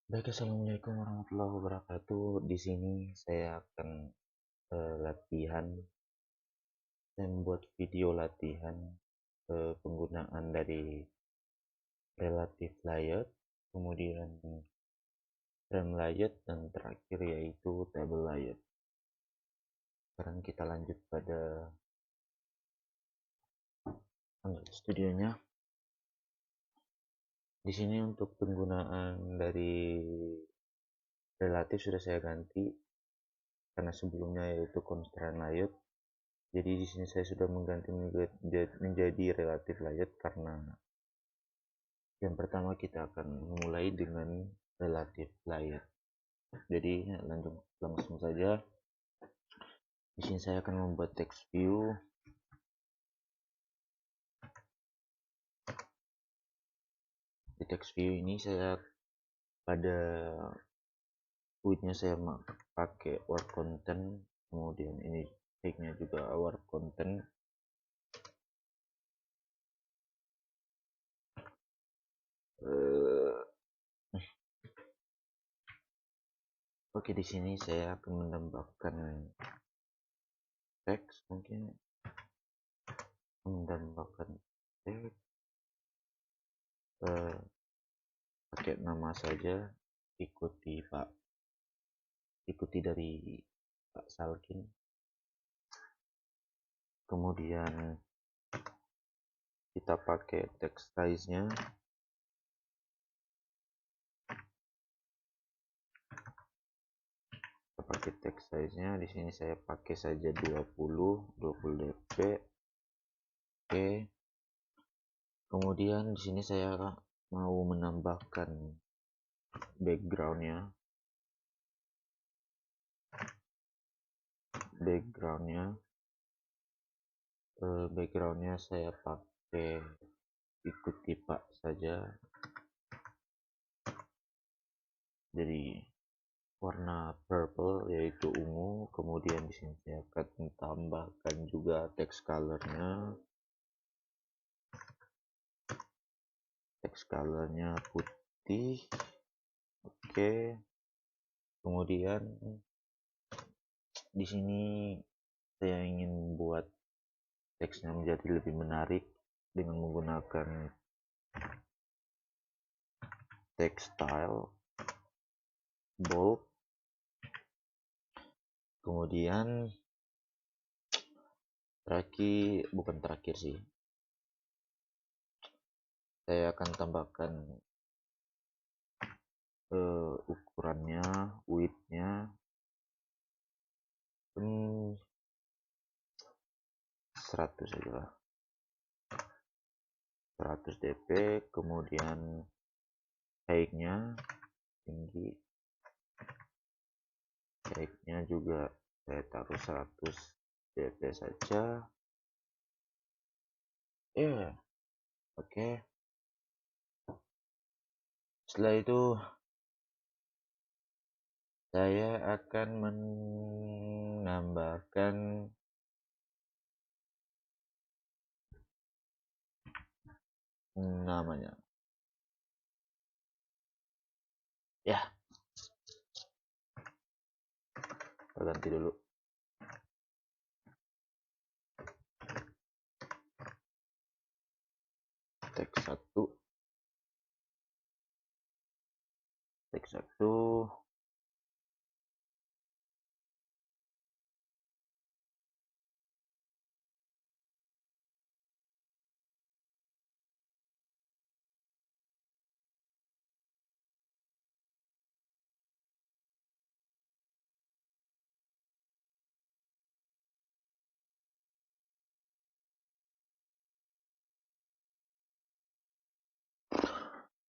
Baik, assalamualaikum warahmatullahi wabarakatuh. Di sini saya akan latihan, saya membuat video latihan penggunaan dari relative layout, kemudian frame layout, dan terakhir yaitu table layout. Sekarang kita lanjut pada studionya. Di sini untuk penggunaan dari relatif sudah saya ganti karena sebelumnya yaitu constraint layout. Jadi di sini saya sudah mengganti menjadi relative layout karena yang pertama kita akan memulai dengan relative layout. Jadi langsung saja. Di sini saya akan membuat text view. Di text view ini saya pada widthnya saya pakai word content, kemudian ini height-nya juga word content. Oke, di sini saya akan menambahkan teks, mungkin menambahkan teks pakai nama saja, ikuti dari Pak Salkin. Kemudian kita pakai text size-nya, di sini saya pakai saja 20 dp. Oke, kemudian di sini saya mau menambahkan backgroundnya saya pakai ikuti Pak saja, jadi warna purple yaitu ungu. Kemudian di sini saya akan tambahkan juga text colornya putih. Oke, kemudian di sini saya ingin membuat teksnya menjadi lebih menarik dengan menggunakan text style bold. Kemudian bukan terakhir sih, saya akan tambahkan ukurannya, width-nya 100 saja lah, 100 dp. Kemudian height-nya tinggi, height-nya juga saya taruh 100 dp saja. Oke. Setelah itu saya akan menambahkan namanya. Ya, ganti dulu. Teks 1.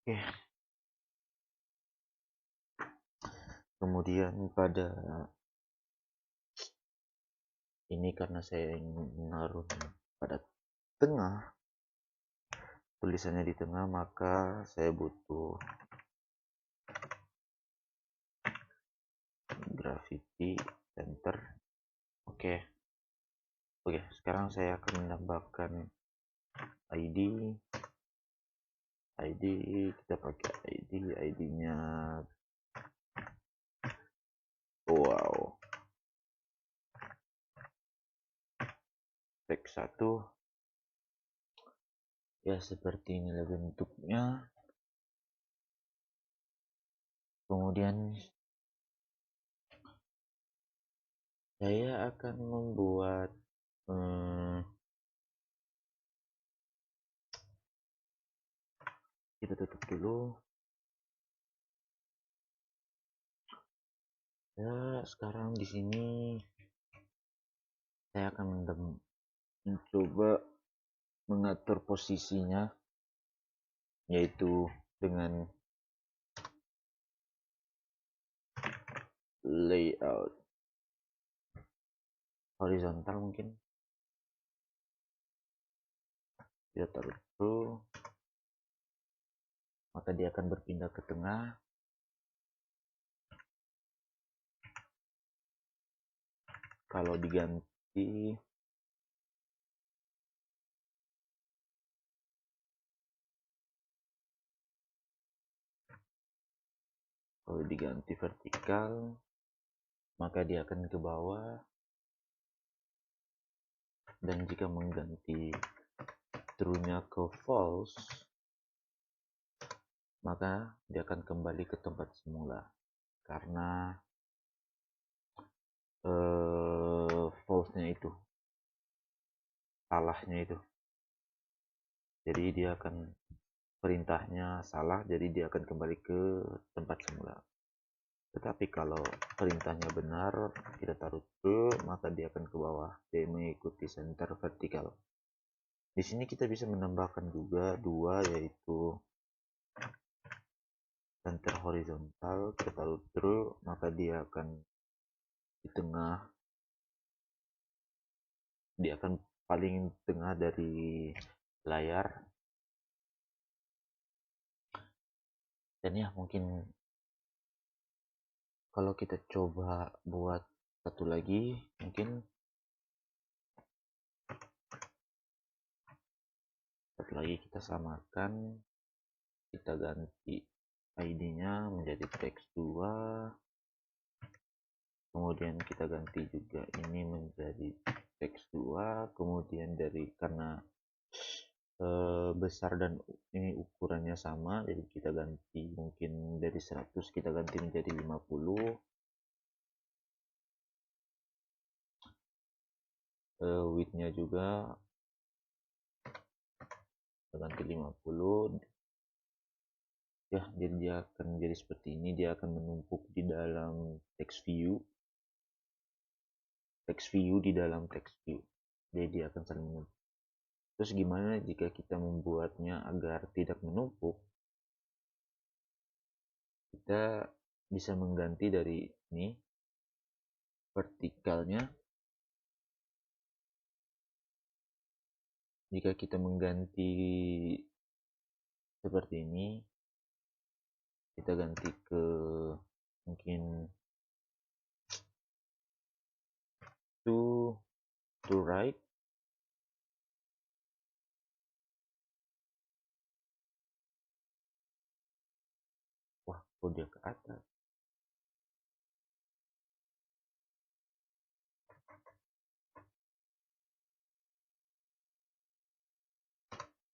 Oke. Kemudian pada ini karena saya ingin menaruh pada tengah, tulisannya di tengah, maka saya butuh gravity center. Oke, sekarang saya akan menambahkan ID. Kita pakai ID-nya F1 ya seperti inilah bentuknya. Kemudian saya akan membuat kita tutup dulu ya. Sekarang di sini saya akan mencoba mengatur posisinya, yaitu dengan layout horizontal. Mungkin kita taruh dulu, maka dia akan berpindah ke tengah. Kalau diganti vertikal, maka dia akan ke bawah. Dan jika mengganti true-nya ke false, maka dia akan kembali ke tempat semula karena false-nya itu, salahnya itu. Jadi dia akan, perintahnya salah, jadi dia akan kembali ke tempat semula. Tetapi kalau perintahnya benar, kita taruh true, maka dia akan ke bawah, dia mengikuti center vertikal. Di sini kita bisa menambahkan juga dua, yaitu center horizontal. Kita taruh true, maka dia akan di tengah, dia akan paling tengah dari layar. Dan ya, mungkin kalau kita coba buat satu lagi, mungkin satu lagi kita samakan, kita ganti ID-nya menjadi text2, kemudian kita ganti juga ini menjadi text2, kemudian karena besar dan ini ukurannya sama, jadi kita ganti mungkin dari 100 kita ganti menjadi 50. Width-nya juga kita ganti 50 ya. Jadi dia akan menjadi seperti ini, dia akan menumpuk di dalam text view di dalam text view, jadi dia akan saling menumpuk. Terus gimana jika kita membuatnya agar tidak menumpuk? Kita bisa mengganti dari ini vertikalnya. Jika kita mengganti seperti ini, kita ganti ke mungkin to right. Wah, kok dia ke atas?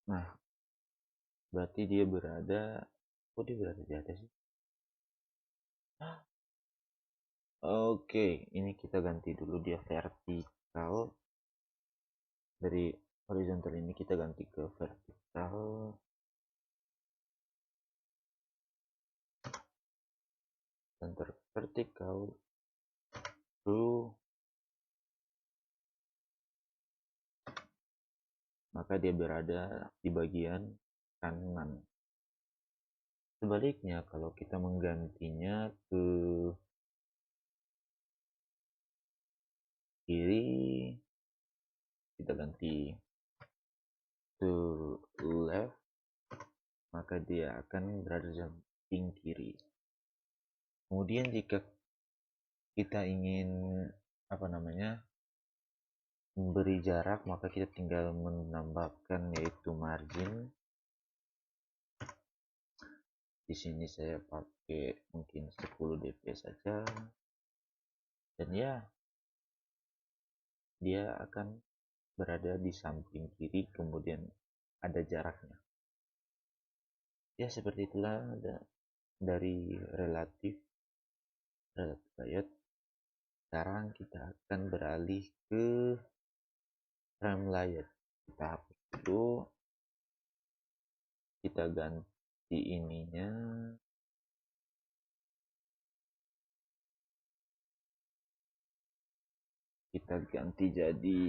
Nah, berarti dia berada, kok dia berada di atas sih? Oke, ini kita ganti dulu dia vertikal. Dari horizontal ini kita ganti ke vertikal. Center vertikal true, maka dia berada di bagian kanan. Sebaliknya, kalau kita menggantinya ke kiri, kita ganti to left, maka dia akan berada di samping kiri. Kemudian jika kita ingin memberi jarak, maka kita tinggal menambahkan yaitu margin. Di sini saya pakai mungkin 10 dp saja, dan ya dia akan berada di samping kiri, kemudian ada jaraknya. Ya seperti itulah dari relatif layout. Sekarang kita akan beralih ke frame layout. Kita hapus dulu, kita ganti ininya, kita ganti jadi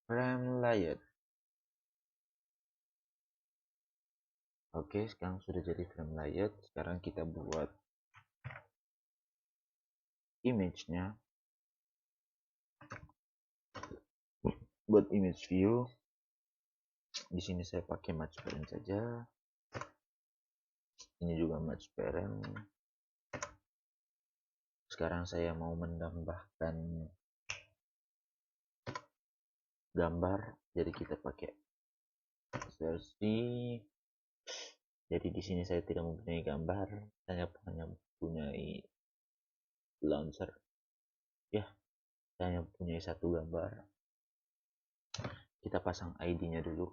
frame layout. Oke, sekarang sudah jadi frame layout. Sekarang kita buat image-nya. Buat image view, di sini saya pakai match parent saja. Ini juga match parent. Sekarang saya mau menambahkan gambar, jadi kita pakai versi. Jadi di sini saya tidak mempunyai gambar, saya hanya mempunyai launcher. Ya, saya hanya mempunyai satu gambar. Kita pasang ID-nya dulu.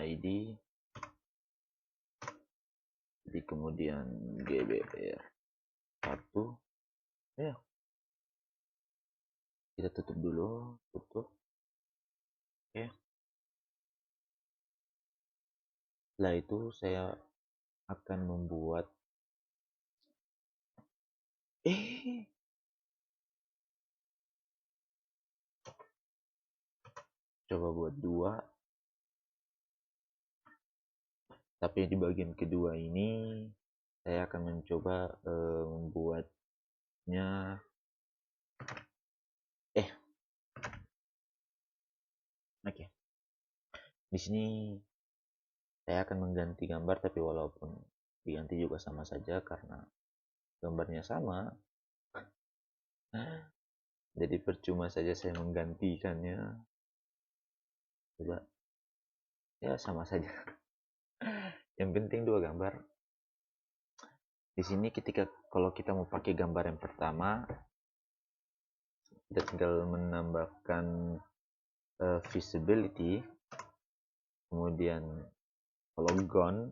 ID, jadi kemudian GBR 1. Ya, kita tutup dulu, tutup. Oke. Setelah itu saya akan membuat coba buat 2, tapi di bagian kedua ini saya akan mencoba membuatnya oke. Di sini saya akan mengganti gambar, tapi walaupun diganti juga sama saja karena gambarnya sama. Jadi percuma saja saya menggantikannya. Coba. Ya sama saja. Yang penting 2 gambar. Di sini kalau kita mau pakai gambar yang pertama, kita tinggal menambahkan visibility, kemudian polygon,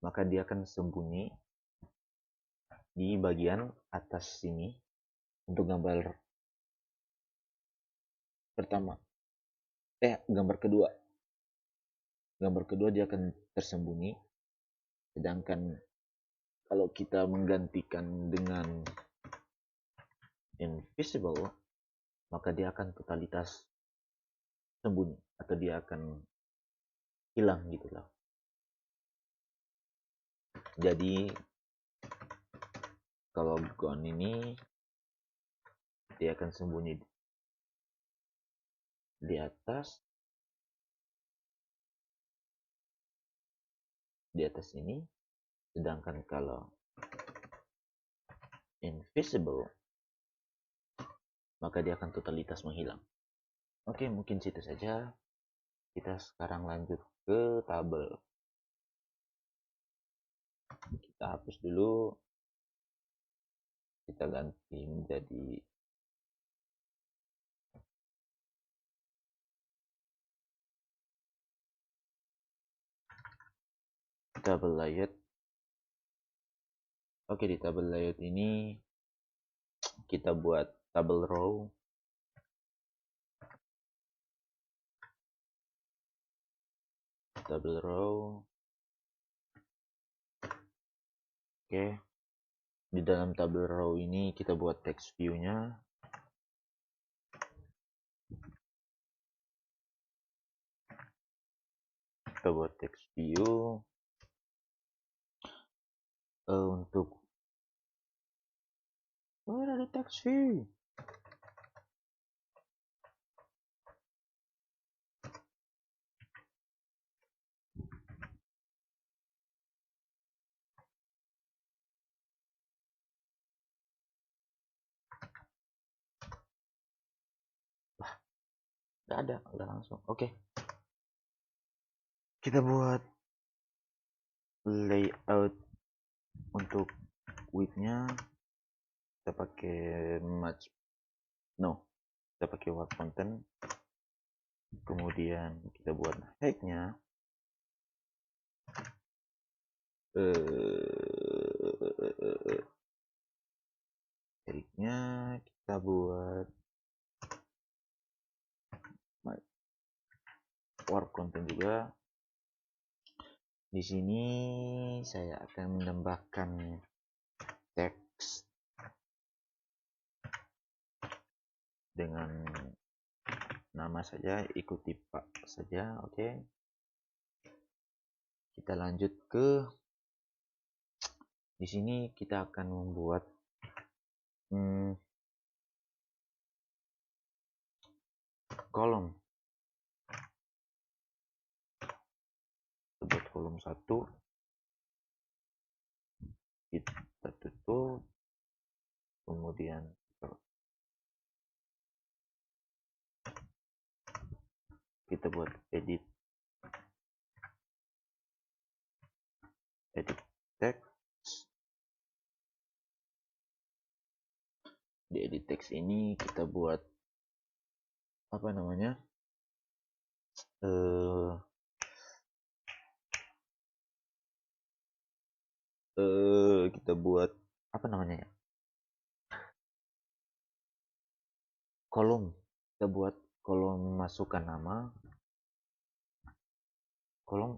maka dia akan sembunyi di bagian atas sini untuk gambar pertama. Gambar kedua dia akan tersembunyi, sedangkan kalau kita menggantikan dengan invisible, maka dia akan totalitas sembunyi atau dia akan hilang gitulah. Jadi kalau gone ini dia akan sembunyi di atas ini, sedangkan kalau invisible maka dia akan totalitas menghilang. Oke, mungkin situ saja. Kita sekarang lanjut ke tabel. Kita hapus dulu, kita ganti menjadi tabel layout. Oke, di tabel layout ini kita buat tabel row. Tabel row. Oke. Di dalam tabel row ini kita buat text view-nya. Kita buat text view. Untuk ada text view. Nggak ada, udah langsung. Oke. Kita buat layout untuk width-nya. kita pakai kita pakai warp content, kemudian kita buat hacknya. Hacknya kita buat warp content juga. Di sini saya akan menambahkan teks dengan nama saja, ikuti Pak saja. Oke. Kita lanjut ke di sini kita akan membuat kolom. Buat kolom 1, kita tutup, kemudian kita buat edit text. Di edit text ini kita buat apa namanya, kita buat apa namanya ya, kolom. Kita buat kolom masukkan nama, kolom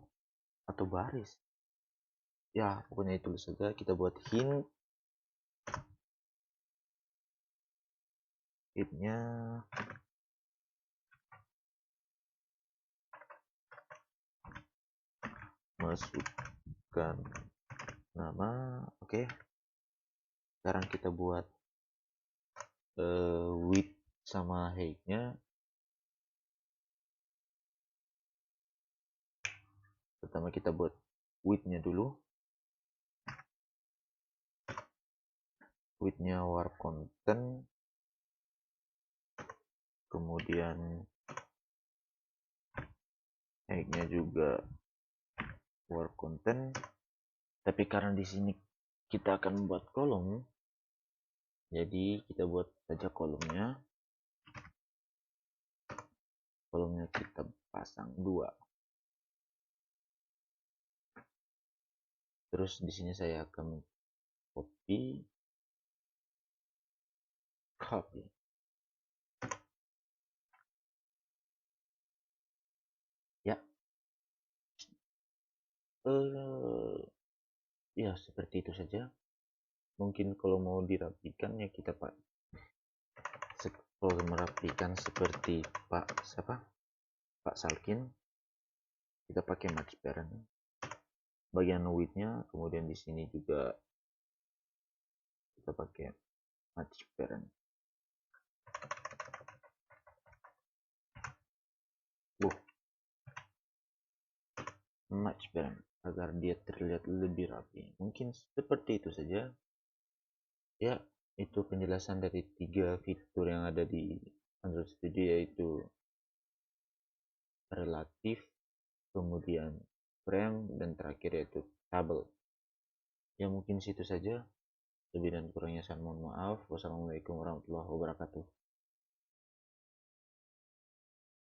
atau baris ya, pokoknya itu saja. Kita buat hintnya masukkan nama. Oke. Sekarang kita buat width sama height-nya. Pertama kita buat width-nya dulu. Width-nya warp content, kemudian height-nya juga warp content. Tapi karena di sini kita akan membuat kolom, jadi kita buat saja kolomnya. Kolomnya kita pasang 2. Terus di sini saya akan copy. Ya. Ya seperti itu saja. Mungkin kalau mau dirapikan ya kita kalau merapikan seperti Pak Salkin, kita pakai match parent. Bagian width-nya, kemudian di sini juga kita pakai match parent. Match parent agar dia terlihat lebih rapi. Mungkin seperti itu saja. Ya, itu penjelasan dari 3 fitur yang ada di Android Studio, yaitu relatif, kemudian frame, dan terakhir yaitu table. Ya mungkin situ saja. Lebih dan kurangnya saya mohon maaf. Wassalamualaikum warahmatullahi wabarakatuh.